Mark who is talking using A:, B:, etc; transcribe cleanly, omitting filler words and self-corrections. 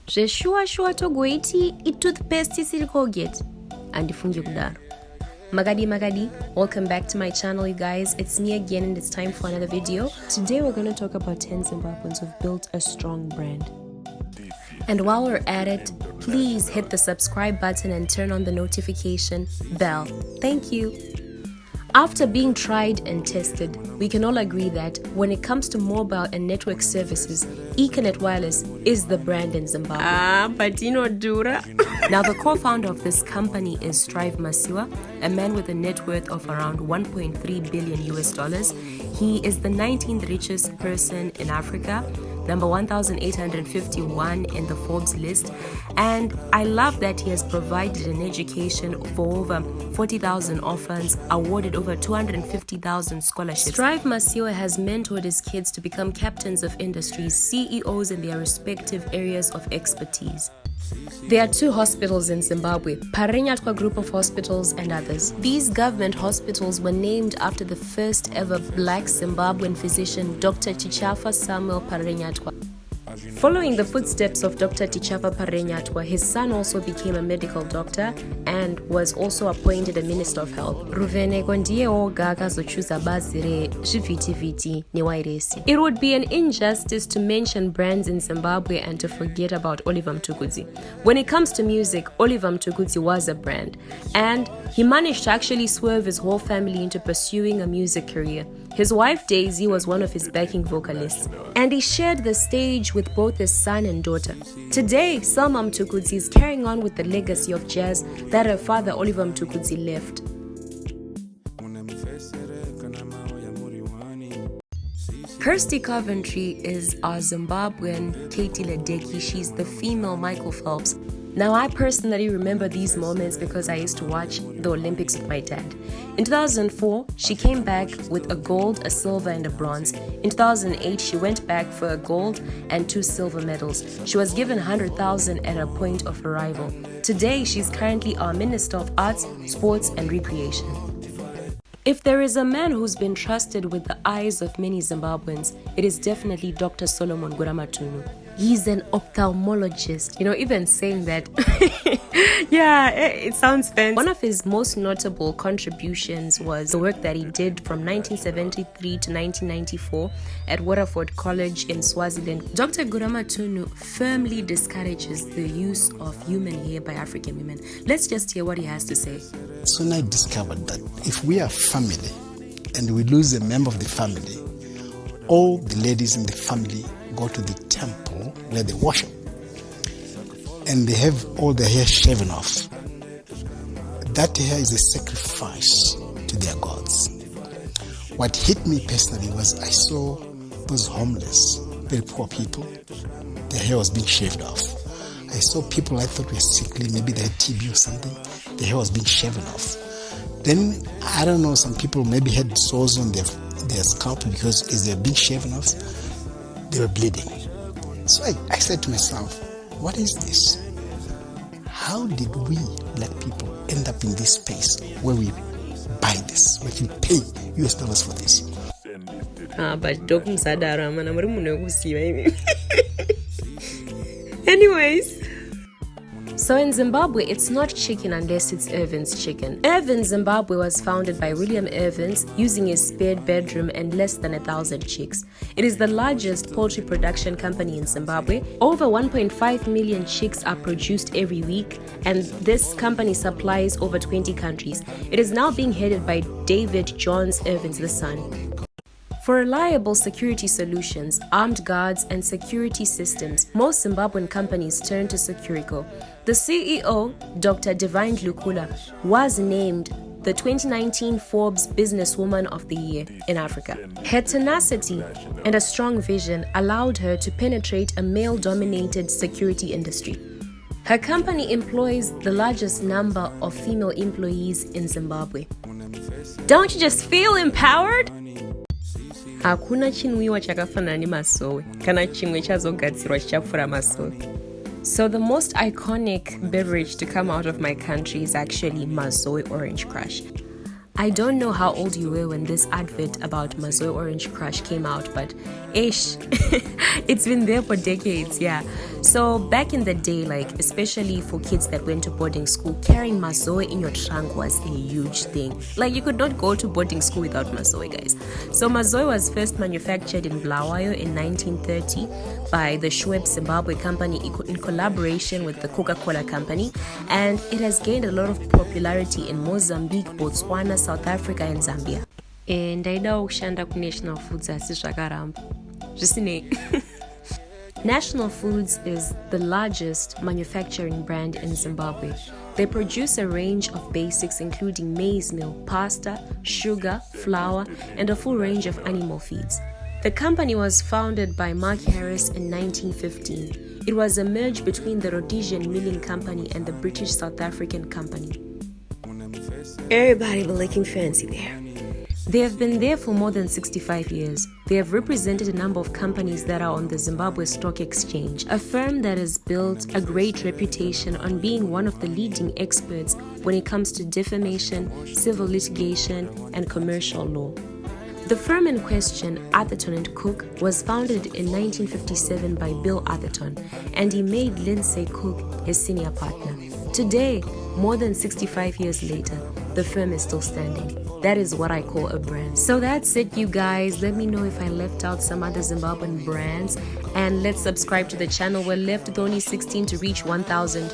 A: zveshuwa togoiti itoothpaste isiri Colgate andifungi kudaro. Magadi, welcome back to my channel, you guys. It's me again and it's time for another video. Today we're going to talk about 10 Zimbabweans who've built a strong brand. And while we're at it, please hit the subscribe button and turn on the notification bell. Thank you. After being tried and tested, we can all agree that when it comes to mobile and network services, Econet Wireless is the brand in Zimbabwe.
B: But Dura.
A: Now, the co-founder of this company is Strive Masiyiwa, a man with a net worth of around 1.3 billion US dollars. He is the 19th richest person in Africa, number 1,851 in the Forbes list. And I love that he has provided an education for over 40,000 orphans, awarded over 250,000 scholarships. Strive Masiyiwa has mentored his kids to become captains of industries, CEOs in their respective areas of expertise. There are 2 hospitals in Zimbabwe, Parenyatwa Group of Hospitals and others. These government hospitals were named after the first ever black Zimbabwean physician, Dr. Tichafa Samuel Parenyatwa. Following the footsteps of Dr. Tichafa Parenyatwa, his son also became a medical doctor and was also appointed a Minister of Health. Ruveneko ndiye oga akazochuza bazi rezvivhitivhiti newairesi. It would be an injustice to mention brands in Zimbabwe and to forget about Oliver Mtukudzi. When it comes to music, Oliver Mtukudzi was a brand, and he managed to actually swerve his whole family into pursuing a music career. His wife Daisy was one of his backing vocalists, and he shared the stage with both his son and daughter. Today, Selma Mtukudzi is carrying on with the legacy of jazz that her father Oliver Mtukudzi left. Kirsty Coventry is our Zimbabwean Katie Ledecky. She's the female Michael Phelps. Now, I personally remember these moments because I used to watch the Olympics with my dad. In 2004, she came back with a gold, a silver, and a bronze. In 2008, she went back for a gold and 2 silver medals. She was given 100,000 at her point of arrival. Today, she's currently our Minister of Arts, Sports, and Recreation. If there is a man who's been trusted with the eyes of many Zimbabweans, it is definitely Dr. Solomon Guramatunu. He's an ophthalmologist. Even saying that,
B: yeah, it sounds fancy.
A: One of his most notable contributions was the work that he did from 1973 to 1994 at Waterford College in Swaziland. Dr. Guramatunu firmly discourages the use of human hair by African women. Let's just hear what he has to say.
C: Soon I discovered that if we are family and we lose a member of the family, all the ladies in the family go to the temple where they worship and they have all their hair shaven off. That hair is a sacrifice to their gods. What hit me personally was I saw those homeless, very poor people, their hair was being shaved off. I saw people I thought were sickly, maybe they had TB or something, their hair was being shaven off. Then, I don't know, some people maybe had sores on their scalp because as they're being shaven off, they were bleeding. So I said to myself, what is this? How did we let people end up in this space where we buy this, we can pay US dollars for this?
B: But Dokum Sadara, anyways.
A: So in Zimbabwe, it's not chicken unless it's Irvin's chicken. Irvin's Zimbabwe was founded by William Irvins using his spared bedroom and less than 1,000 chicks. It is the largest poultry production company in Zimbabwe. Over 1.5 million chicks are produced every week, and this company supplies over 20 countries. It is now being headed by David Johns Irvins, the son. For reliable security solutions, armed guards, and security systems, most Zimbabwean companies turn to Securico. The CEO, Dr. Divine Lukula, was named the 2019 Forbes Businesswoman of the Year in Africa. Her tenacity and a strong vision allowed her to penetrate a male-dominated security industry. Her company employs the largest number of female employees in Zimbabwe. Don't you just feel empowered?
B: Hakuna chinwiwa chakafanana nemasowe kana chimwe chazogadzirwa chichapfura masowe.
A: So the most iconic beverage to come out of my country is actually Mazoe Orange Crush. I don't know how old you were when this advert about Mazoe Orange Crush came out, but ish, it's been there for decades, yeah. So back in the day, like especially for kids that went to boarding school, carrying mazoe in your trunk was a huge thing. Like you could not go to boarding school without mazoe, guys. So mazoe was first manufactured in Bulawayo in 1930 by the Schweppes Zimbabwe company in collaboration with the Coca-Cola company, and it has gained a lot of popularity in Mozambique, Botswana, South Africa and Zambia.
B: Ndaida kushanda ku National Foods asi zvakaramba zvisinei.
A: National Foods is the largest manufacturing brand in Zimbabwe. They produce a range of basics including maize meal, pasta, sugar, flour, and a full range of animal feeds. The company was founded by Mark Harris in 1915. It was a merge between the Rhodesian Milling Company and the British South African Company.
B: Everybody be looking fancy there.
A: They have been there for more than 65 years. They have represented a number of companies that are on the Zimbabwe Stock Exchange, a firm that has built a great reputation on being one of the leading experts when it comes to defamation, civil litigation, and commercial law. The firm in question, Atherton & Cook, was founded in 1957 by Bill Atherton, and he made Lindsay Cook his senior partner. Today, more than 65 years later, the firm is still standing. That is what I call a brand. So that's it, you guys. Let me know if I left out some other Zimbabwean brands, and let's subscribe to the channel. We're left with only 16 to reach 1,000.